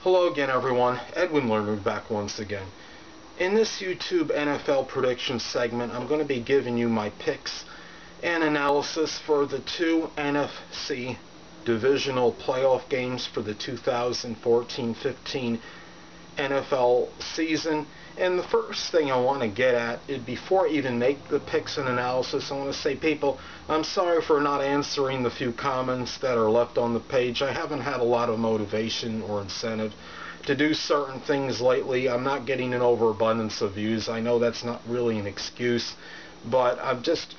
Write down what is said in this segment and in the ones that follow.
Hello again, everyone. Edwin Learnard back once again. In this YouTube NFL prediction segment, I'm going to be giving you my picks and analysis for the two NFC Divisional playoff games for the 2014-15 NFL season. And the first thing I want to get at is, before I even make the picks and analysis, I want to say, people, I'm sorry for not answering the few comments that are left on the page. I haven't had a lot of motivation or incentive to do certain things lately. I'm not getting an overabundance of views. I know that's not really an excuse, but I'm just,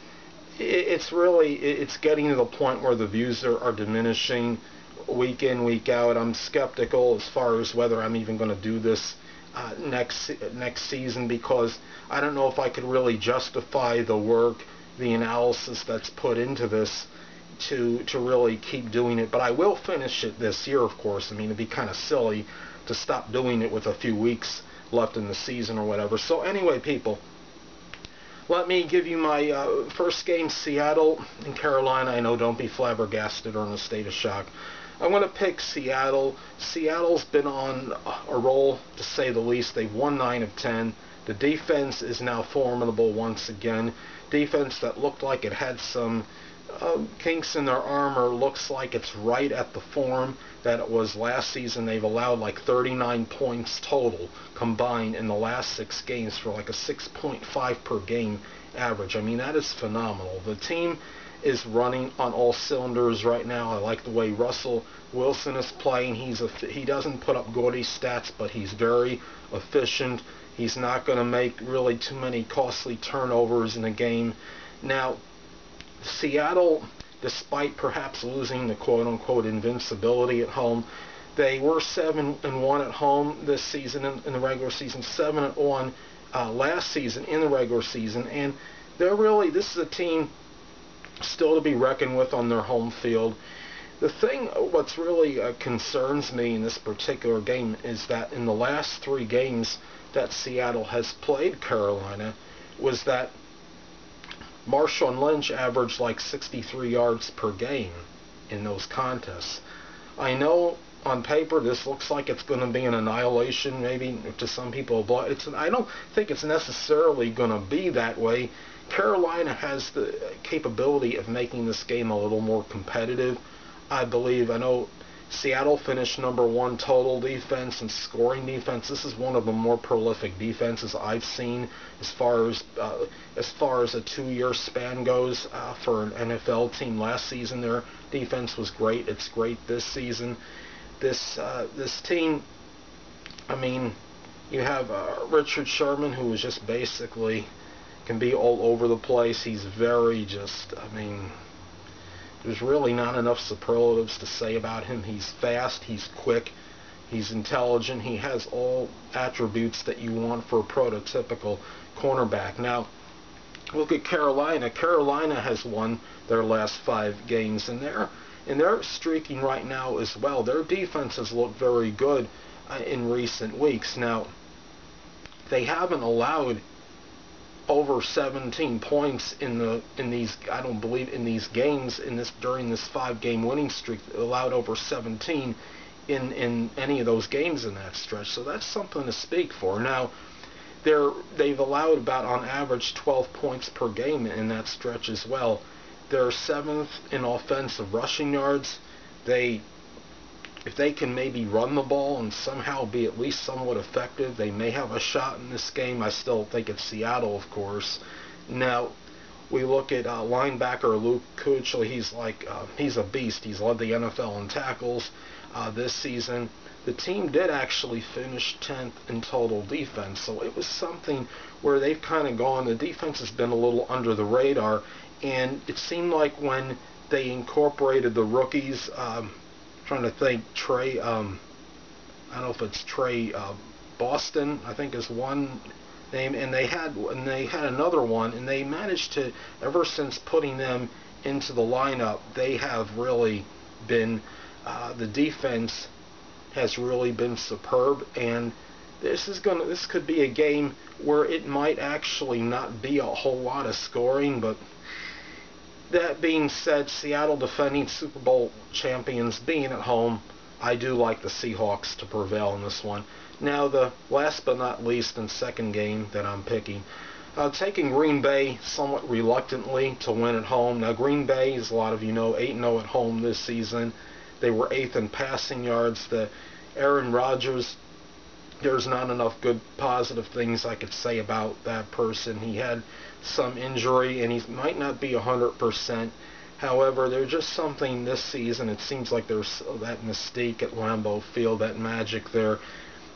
it's getting to the point where the views are diminishing week in, week out. I'm skeptical as far as whether I'm even going to do this next season, because I don't know if I could really justify the work, the analysis that's put into this to really keep doing it. But I will finish it this year, of course. I mean, it'd be kind of silly to stop doing it with a few weeks left in the season or whatever. So anyway, people, let me give you my first game, Seattle and Carolina. I know, don't be flabbergasted or in a state of shock. I'm going to pick Seattle. Seattle's been on a roll, to say the least. They've won 9 of 10. The defense is now formidable once again. Defense that looked like it had some kinks in their armor looks like it's right at the form that it was last season. They've allowed like 39 points total combined in the last 6 games for like a 6.5 per game average. I mean, that is phenomenal. The team is running on all cylinders right now. I like the way Russell Wilson is playing. He doesn't put up gaudy stats, but he's very efficient. He's not going to make really too many costly turnovers in a game. Now, Seattle, despite perhaps losing the quote-unquote invincibility at home, they were 7-1 at home this season in the regular season, 7-1 last season in the regular season, and this is a team still to be reckoned with on their home field. What's really concerns me in this particular game is that in the last 3 games that Seattle has played Carolina, was that Marshawn Lynch averaged like 63 yards per game in those contests. I know on paper this looks like it's going to be an annihilation, maybe to some people, but I don't think it's necessarily going to be that way. Carolina has the capability of making this game a little more competitive, I believe. I know Seattle finished number 1 total defense and scoring defense. This is one of the more prolific defenses I've seen as far as a 2-year span goes for an NFL team. Last season their defense was great. It's great this season. This team, I mean, you have Richard Sherman, who is just basically can be all over the place. He's very there's really not enough superlatives to say about him. He's fast, he's quick, he's intelligent, he has all attributes that you want for a prototypical cornerback. Now, look at Carolina. Carolina has won their last 5 games, and they're streaking right now as well. Their defense has looked very good in recent weeks. Now, they haven't allowed over 17 points in these games during this 5-game winning streak. Allowed over 17 in any of those games in that stretch. So that's something to speak for. Now, they've allowed about on average 12 points per game in that stretch as well. They're 7th in offensive rushing yards. If they can maybe run the ball and somehow be at least somewhat effective, they may have a shot in this game. I still think it's Seattle, of course. Now, we look at linebacker Luke Kuechly. He's a beast. He's led the NFL in tackles this season. The team did actually finish 10th in total defense, so it was something where they've kind of gone. The defense has been a little under the radar, and it seemed like when they incorporated the rookies, trying to think, Trey, I don't know if it's Trey Boston, I think is one name, and they had another one, and they managed to, ever since putting them into the lineup, they have really been, the defense has really been superb, and this could be a game where it might actually not be a whole lot of scoring. But that being said, Seattle, defending Super Bowl champions, being at home, I do like the Seahawks to prevail in this one. Now, the last but not least and second game that I'm picking, taking Green Bay somewhat reluctantly to win at home. Now, Green Bay, as a lot of you know, 8-0 at home this season. They were 8th in passing yards. The Aaron Rodgers, there's not enough good positive things I could say about that person. He had some injury, and he might not be 100%. However, there's just something this season. It seems like there's that mystique at Lambeau Field, that magic there.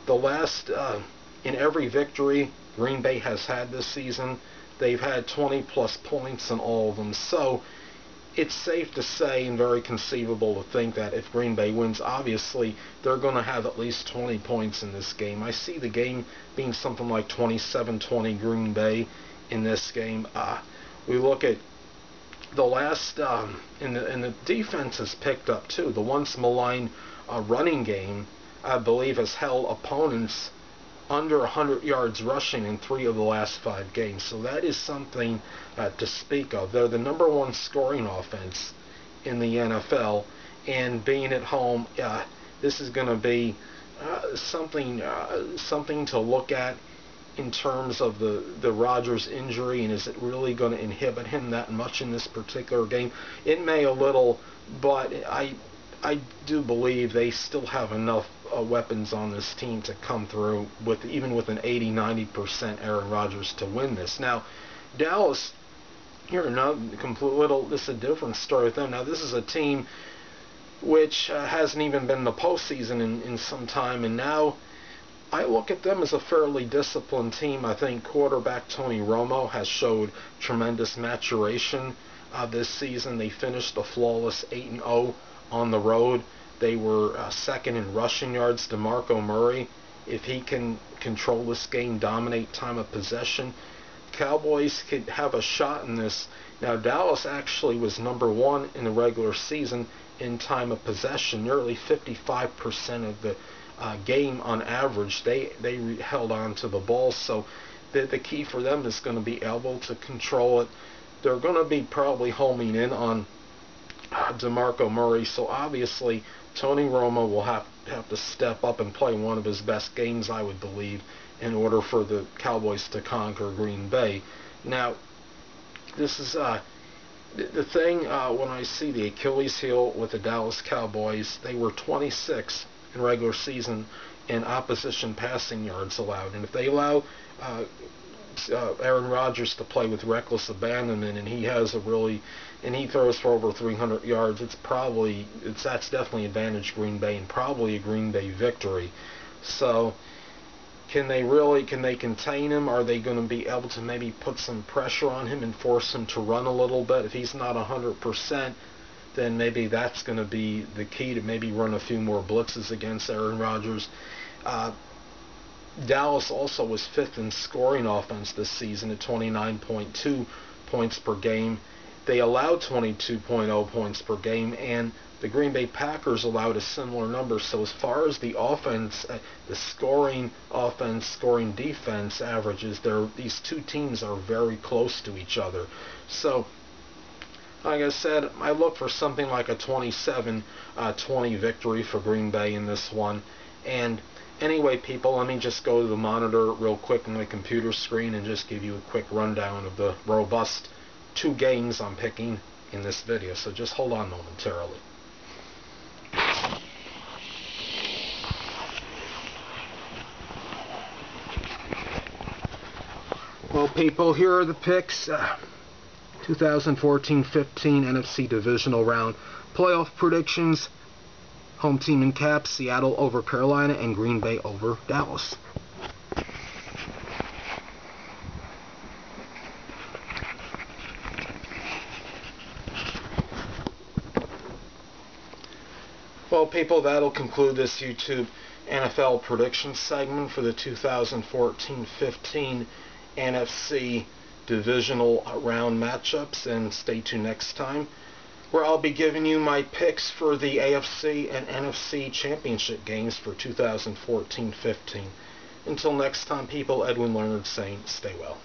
The last, in every victory Green Bay has had this season, they've had 20-plus points in all of them. So it's safe to say and very conceivable to think that if Green Bay wins, obviously they're going to have at least 20 points in this game. I see the game being something like 27-20 Green Bay in this game. We look at the last, and the defense has picked up too. The once maligned running game, I believe, has held opponents under 100 yards rushing in 3 of the last 5 games. So that is something to speak of. They're the #1 scoring offense in the NFL, and being at home, this is going to be something to look at in terms of the Rodgers injury, and is it really going to inhibit him that much in this particular game? It may a little, but I do believe they still have enough weapons on this team to come through with even with an 80-90% Aaron Rodgers to win this. Now, Dallas, here another complete little. This is a different story with them. Now, this is a team which hasn't even been in the postseason in some time, and now I look at them as a fairly disciplined team. I think quarterback Tony Romo has showed tremendous maturation this season. They finished a flawless 8-0 on the road. They were second in rushing yards. DeMarco Murray, if he can control this game, dominate time of possession, Cowboys could have a shot in this. Now, Dallas actually was #1 in the regular season in time of possession. Nearly 55% of the game on average, they held on to the ball. So the key for them is going to be able to control it. They're going to be probably homing in on DeMarco Murray. So obviously Tony Romo will have to step up and play one of his best games, I would believe, in order for the Cowboys to conquer Green Bay. Now, this is the thing when I see the Achilles heel with the Dallas Cowboys. They were 26 in regular season in opposition passing yards allowed, and if they allow Aaron Rodgers to play with reckless abandonment, and he throws for over 300 yards, that's definitely advantage Green Bay, and probably a Green Bay victory. So can they contain him? Are they going to be able to maybe put some pressure on him and force him to run a little bit? If he's not 100%, then maybe that's going to be the key to maybe run a few more blitzes against Aaron Rodgers. Dallas also was 5th in scoring offense this season at 29.2 points per game. They allowed 22.0 points per game, and the Green Bay Packers allowed a similar number. So as far as the offense, the scoring offense, scoring defense averages, these two teams are very close to each other. So, like I said, I look for something like a 27-20 victory for Green Bay in this one. And anyway, people, let me just go to the monitor real quick on my computer screen and just give you a quick rundown of the robust 2 games I'm picking in this video. So just hold on momentarily. Well, people, here are the picks. 2014-15 NFC Divisional Round playoff predictions. Home team in caps: Seattle over Carolina and Green Bay over Dallas. Well, people, that'll conclude this YouTube NFL prediction segment for the 2014-15 NFC Divisional Round matchups, and stay tuned next time, where I'll be giving you my picks for the AFC and NFC Championship games for 2014-15. Until next time, people, Edwin Learnard saying, stay well.